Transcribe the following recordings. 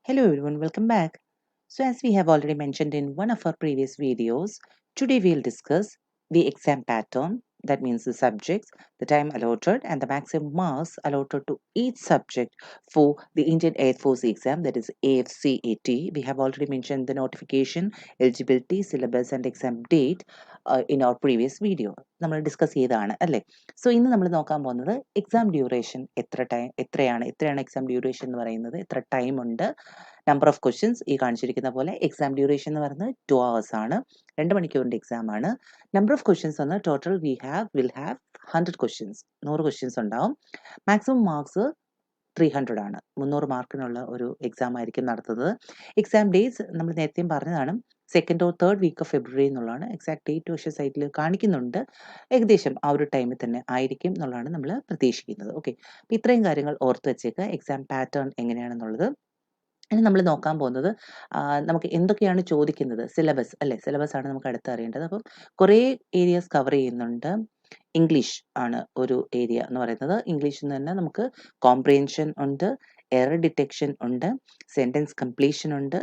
Hello everyone, welcome back. So as we have already mentioned in one of our previous videos, today we'll discuss the exam pattern, that means the subjects, the time allotted and the maximum marks allotted to each subject for the Indian Air Force exam, that is AFCAT. We have already mentioned the notification, eligibility, syllabus and exam date in our previous video. നമ്മൾ discuss ചെയ്തതാണ് അല്ലേ. So ഇന്ന് നമ്മൾ നോക്കാൻ പോകുന്നത് exam duration എത്രയാണ് exam duration എന്ന് പറയുന്നത്, എത്ര ടൈം ഉണ്ട്, നമ്പർ ഓഫ് ക്വസ്റ്റ്യൻസ് ഈ കാണിച്ചിരിക്കുന്ന പോലെ. എക്സാം ഡ്യൂറേഷൻ എന്ന് പറയുന്നത് 2 hours ആണ്, 2 മണിക്കൂറിൻ്റെ എക്സാം ആണ്. നമ്പർ ഓഫ് ക്വസ്റ്റ്യൻസ് എന്ന് total will have 100 questions, 100 questions ഉണ്ടാവും. മാക്സിമം മാർക്സ് 300 ആണ്, 300 മാർക്കിനുള്ള ഒരു എക്സാം ആയിരിക്കും നടത്തുന്നത്. എക്സാം ഡേറ്റ്സ് നമ്മൾ നേരത്തെയും പറഞ്ഞതാണ്, 2nd or 3rd week of February എന്നുള്ളതാണ്. എക്സാക്ട് ഡേറ്റ് പക്ഷേ സൈറ്റിൽ കാണിക്കുന്നുണ്ട്, ഏകദേശം ആ ഒരു ടൈമിൽ തന്നെ ആയിരിക്കും എന്നുള്ളതാണ് നമ്മൾ പ്രതീക്ഷിക്കുന്നത്. ഓക്കെ, അപ്പോൾ ഇത്രയും കാര്യങ്ങൾ ഓർത്ത് വെച്ചേക്കുക. എക്സാം പാറ്റേൺ എങ്ങനെയാണെന്നുള്ളത് ഇനി നമ്മൾ നോക്കാൻ പോകുന്നത്, നമുക്ക് എന്തൊക്കെയാണ് ചോദിക്കുന്നത്, സിലബസ് അല്ലേ, സിലബസ് ആണ് നമുക്ക് അടുത്ത് അറിയേണ്ടത്. അപ്പം കുറേ ഏരിയാസ് കവർ ചെയ്യുന്നുണ്ട്. ഇംഗ്ലീഷ് ആണ് ഒരു ഏരിയ എന്ന് പറയുന്നത്. ഇംഗ്ലീഷിൽ നിന്ന് തന്നെ നമുക്ക് കോംപ്രിഹെൻഷൻ ഉണ്ട്, എറർ ഡിറ്റക്ഷൻ ഉണ്ട്, സെൻറ്റൻസ് കംപ്ലീഷൻ ഉണ്ട്,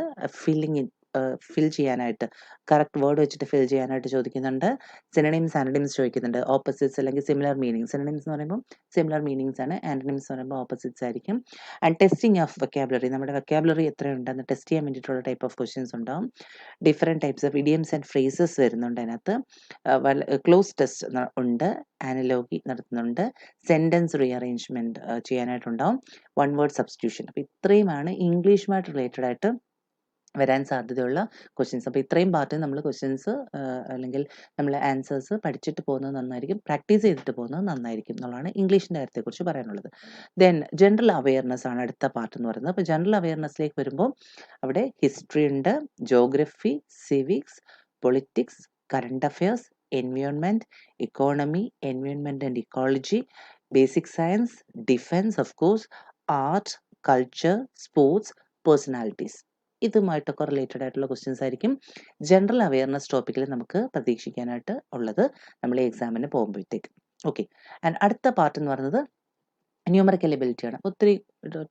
ഫിൽ ചെയ്യാനായിട്ട് കറക്റ്റ് വേർഡ് വെച്ചിട്ട് ഫിൽ ചെയ്യാനായിട്ട് ചോദിക്കുന്നുണ്ട്. സിനണിംസ് ആൻറ്റണിംസ് ചോദിക്കുന്നുണ്ട്, ഓപ്പോസിറ്റ്സ് അല്ലെങ്കിൽ സിമിലർ മീനിങ്സ്. സിനണിംസ് എന്ന് പറയുമ്പോൾ സിമിലർ മീനിങ്സ് ആണ്, ആൻറ്റണിംസ് എന്ന് പറയുമ്പോൾ ഓപ്പോസിറ്റ്സ് ആയിരിക്കും. ആൻഡ് ടെസ്റ്റിംഗ് ഓഫ് വെക്കാബുലറി, നമ്മുടെ വെക്കാബുലറി എത്രയുണ്ടെന്ന് ടെസ്റ്റ് ചെയ്യാൻ വേണ്ടിയിട്ടുള്ള ടൈപ്പ് ഓഫ് ക്വസ്റ്റ്യൻസ് ഉണ്ടാവും. Different types of idioms and phrases വരുന്നുണ്ട് അതിനകത്ത്. ക്ലോസ് ടെസ്റ്റ് ഉണ്ട്, ആനലോഗി നടത്തുന്നുണ്ട്, സെൻറ്റൻസ് റീഅറേഞ്ച്മെൻറ്റ് ചെയ്യാനായിട്ടുണ്ടാവും, വൺ വേർഡ് സബ്സ്റ്റിറ്റ്യൂഷൻ. അപ്പോൾ ഇത്രയുമാണ് ഇംഗ്ലീഷുമായിട്ട് റിലേറ്റഡ് ആയിട്ട് വരാൻ സാധ്യതയുള്ള ക്വസ്റ്റ്യൻസ്. അപ്പോൾ ഇത്രയും പാർട്ട് നമ്മൾ ക്വസ്റ്റ്യൻസ് അല്ലെങ്കിൽ നമ്മൾ ആൻസേഴ്സ് പഠിച്ചിട്ട് പോകുന്നത് നന്നായിരിക്കും, പ്രാക്ടീസ് ചെയ്തിട്ട് പോകുന്നത് നന്നായിരിക്കും എന്നുള്ളതാണ് ഇംഗ്ലീഷിൻ്റെ കാര്യത്തെക്കുറിച്ച് പറയാനുള്ളത്. ദെൻ ജനറൽ അവെയർനെസ് ആണ് അടുത്ത പാർട്ട് എന്ന് പറയുന്നത്. അപ്പോൾ ജനറൽ അവെയർനെസ്സിലേക്ക് വരുമ്പോൾ അവിടെ ഹിസ്റ്ററി ഉണ്ട്, geography, civics, politics, current affairs, environment, economy, environment and ecology, basic science, defence of course, art, culture, sports, personalities. ഇതുമായിട്ടൊക്കെ റിലേറ്റഡ് ആയിട്ടുള്ള ക്വസ്റ്റ്യൻസ് ആയിരിക്കും ജനറൽ അവെയർനെസ് ടോപ്പിക്കിൽ നമുക്ക് പ്രതീക്ഷിക്കാനായിട്ട് ഉള്ളത് നമ്മൾ ഈ എക്സാമിന് പോകുമ്പോഴത്തേക്ക്. ഓക്കെ, ആൻഡ് അടുത്ത പാർട്ട് എന്ന് പറയുന്നത് ന്യൂമറിക്കൽ എബിലിറ്റി ആണ്. ഒത്തിരി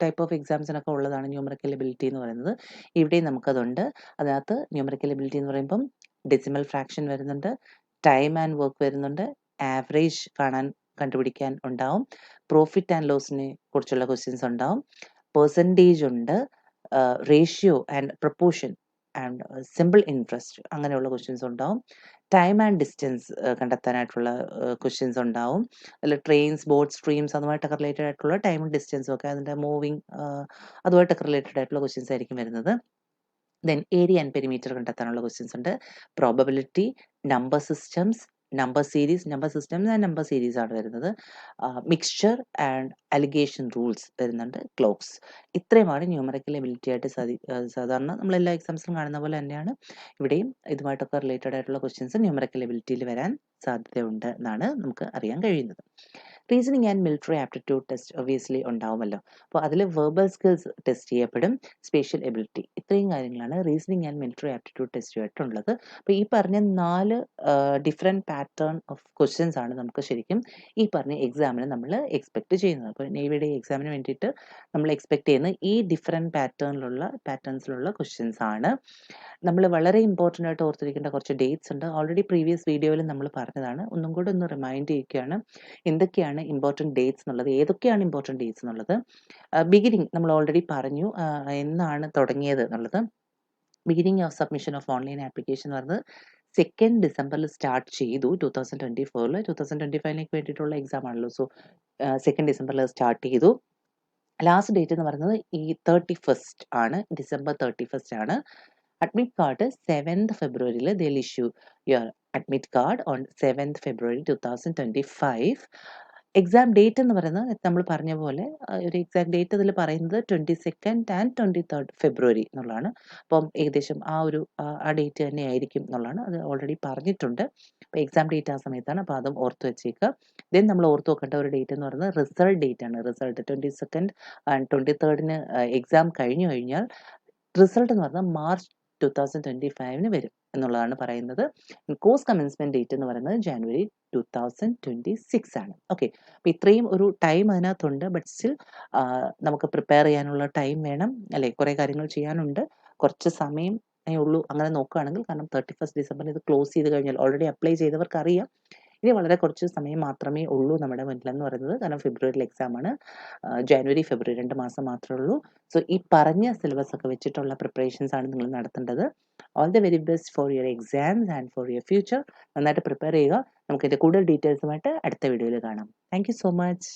ടൈപ്പ് ഓഫ് എക്സാംസിനൊക്കെ ഉള്ളതാണ് ന്യൂമറിക്കൽ എബിലിറ്റി എന്ന് പറയുന്നത്. ഇവിടെയും നമുക്കതുണ്ട്. അതിനകത്ത് ന്യൂമറിക്കൽ എബിലിറ്റി എന്ന് പറയുമ്പം ഡെസിമൽ ഫ്രാക്ഷൻ വരുന്നുണ്ട്, ടൈം ആൻഡ് വർക്ക് വരുന്നുണ്ട്, ആവറേജ് കണ്ടുപിടിക്കാൻ ഉണ്ടാവും, പ്രോഫിറ്റ് ആൻഡ് ലോസിനെ കുറിച്ചുള്ള ക്വസ്റ്റ്യൻസ് ഉണ്ടാവും, പെർസെൻറ്റേജ് ഉണ്ട്, ratio and proportion and simple interest അങ്ങനെയുള്ള ക്വസ്റ്റ്യൻസ് ഉണ്ടാവും. ടൈം ആൻഡ് ഡിസ്റ്റൻസ് കണ്ടെത്താനായിട്ടുള്ള ക്വസ്റ്റ്യൻസ് ഉണ്ടാവും. അതിൽ ട്രെയിൻസ്, ബോട്ട്, സ്ട്രീംസ് അതുമായിട്ടൊക്കെ റിലേറ്റഡ് ആയിട്ടുള്ള ടൈമും ഡിസ്റ്റൻസും ഒക്കെ, അതിൻ്റെ മൂവിങ് അതുമായിട്ടൊക്കെ റിലേറ്റഡ് ആയിട്ടുള്ള ക്വസ്റ്റ്യൻസ് ആയിരിക്കും വരുന്നത്. ദെൻ ഏരിയ ആൻഡ് പെരിമീറ്റർ കണ്ടെത്താനുള്ള ക്വസ്റ്റ്യൻസ് ഉണ്ട്, probability, number systems, number systems and number series ആണ് വരുന്നത്, മിക്സ്ചർ ആൻഡ് അലിഗേഷൻ റൂൾസ് വരുന്നുണ്ട്, ക്ലോക്സ്. ഇത്രയുമാണ് ന്യൂമറിക്കൽ എബിലിറ്റി ആയിട്ട് സാധാരണ നമ്മൾ എല്ലാ എക്സാംസിലും കാണുന്ന പോലെ തന്നെയാണ് ഇവിടെയും ഇതുമായിട്ടൊക്കെ റിലേറ്റഡ് ആയിട്ടുള്ള ക്വസ്റ്റ്യൻസ് ന്യൂമറിക്കൽ എബിലിറ്റിയിൽ വരാൻ സാധ്യതയുണ്ട് എന്നാണ് നമുക്ക് അറിയാൻ കഴിയുന്നത്. Reasoning and military aptitude test obviously ഉണ്ടാവുമല്ലോ. അപ്പോൾ അതിൽ വെർബൽ സ്കിൽസ് ടെസ്റ്റ് ചെയ്യപ്പെടും, സ്പേഷ്യൽ എബിലിറ്റി, ഇത്രയും കാര്യങ്ങളാണ് റീസണിങ് ആൻഡ് മിലിറ്ററി ആപ്റ്റിറ്റ്യൂഡ് ടെസ്റ്റുമായിട്ടുള്ളത്. അപ്പോൾ ഈ പറഞ്ഞ 4 ഡിഫറെൻറ്റ് പാറ്റേൺ ഓഫ് ക്വസ്റ്റ്യൻസ് ആണ് നമുക്ക് ശരിക്കും ഈ പറഞ്ഞ എക്സാമിന് നമ്മൾ എക്സ്പെക്ട് ചെയ്യുന്നത്. അപ്പോൾ നേവിയുടെ എക്സാമിന് വേണ്ടിയിട്ട് നമ്മൾ എക്സ്പെക്ട് ചെയ്യുന്ന ഈ ഡിഫറെൻറ്റ് പാറ്റേൺസിലുള്ള ക്വസ്റ്റ്യൻസ് ആണ്. നമ്മൾ വളരെ ഇമ്പോർട്ടൻ്റ് ആയിട്ട് ഓർത്തിരിക്കേണ്ട കുറച്ച് ഡേറ്റ്സ് ഉണ്ട്. ഓൾറെഡി പ്രീവിയസ് വീഡിയോയിൽ നമ്മൾ പറഞ്ഞതാണ്, ഒന്നും കൂടെ ഒന്ന് റിമൈൻഡ് ചെയ്യുകയാണ് എന്തൊക്കെയാണ് ഇമ്പോർട്ടൻറ്റ് ഡേറ്റ്സ് എന്നുള്ളത്, ഏതൊക്കെയാണ് ഇമ്പോർട്ടൻറ്റ് ഡേറ്റ്സ് എന്നുള്ളത്. ബിഗിനിങ് നമ്മൾ ഓൾറെഡി പറഞ്ഞു, എന്നാണ് തുടങ്ങിയത് എന്നുള്ളത്. Beginning of submission of online application എന്ന് പറയുന്നത് 2nd December സ്റ്റാർട്ട് ചെയ്തു 2024. 2025 വേണ്ടിയിട്ടുള്ള എക്സാം ആണല്ലോ. സോ 2nd December സ്റ്റാർട്ട് ചെയ്തു. ലാസ്റ്റ് ഡേറ്റ് എന്ന് പറയുന്നത് ഈ 31st ആണ്, December 31st ആണ്. Admit card 7th February they'll issue your admit card on 7th February 2025. Exam date എന്ന് പറയുന്നത് നമ്മൾ പറഞ്ഞ പോലെ ഒരു എക്സാക്ട് ഡേറ്റ് അതിൽ പറയുന്നത് 22nd and 23rd February എന്നുള്ളതാണ്. അപ്പം ഏകദേശം ആ ഡേറ്റ് തന്നെ ആയിരിക്കും എന്നുള്ളതാണ്, അത് ഓൾറെഡി പറഞ്ഞിട്ടുണ്ട്. അപ്പോൾ എക്സാം ഡേറ്റ് ആ സമയത്താണ്, അപ്പോൾ അതും ഓർത്ത് വെച്ചേക്കുക. ദെൻ നമ്മൾ ഓർത്ത് വെക്കേണ്ട ഒരു ഡേറ്റ് എന്ന് പറയുന്നത് റിസൾട്ട് ഡേറ്റ് ആണ്. Result 22nd and 23rd exam കഴിഞ്ഞു കഴിഞ്ഞാൽ റിസൾട്ട് എന്ന് പറഞ്ഞാൽ March 2025 വരും. എന്നുള്ളതാണ് പറയുന്നത്. കോഴ്സ് കമൻസ്മെൻറ്റ് ഡേറ്റ് എന്ന് പറയുന്നത് ജാനുവരി 2026 ആണ്. ഓക്കെ, അപ്പോൾ ഇത്രയും ഒരു ടൈം അതിനകത്തുണ്ട്. ബട്ട് സ്റ്റിൽ നമുക്ക് പ്രിപ്പയർ ചെയ്യാനുള്ള ടൈം വേണം അല്ലേ, കുറേ കാര്യങ്ങൾ ചെയ്യാനുണ്ട്. കുറച്ച് സമയം ഉള്ളൂ അങ്ങനെ നോക്കുകയാണെങ്കിൽ. കാരണം 31 ഡിസംബറിൽ ഇത് ക്ലോസ് ചെയ്ത് കഴിഞ്ഞാൽ ഓൾറെഡി അപ്ലൈ ചെയ്തവർക്ക് അറിയാം ഇനി വളരെ കുറച്ച് സമയം മാത്രമേ ഉള്ളൂ നമ്മുടെ മുന്നിലെന്ന് പറയുന്നത്. കാരണം ഫെബ്രുവരിയിൽ എക്സാമാണ്. ജാനുവരി ഫെബ്രുവരി 2 മാസം മാത്രമേ ഉള്ളൂ. സോ ഈ പറഞ്ഞ സിലബസ് ഒക്കെ വെച്ചിട്ടുള്ള പ്രിപ്പറേഷൻസ് ആണ് നിങ്ങൾ നടത്തേണ്ടത്. All the very best for your exams and for your future. നന്നായിട്ട് പ്രിപ്പയർ ചെയ്യുക. നമുക്കിതിൻ്റെ കൂടുതൽ ഡീറ്റെയിൽസുമായിട്ട് അടുത്ത വീഡിയോയിൽ കാണാം. Thank you so much.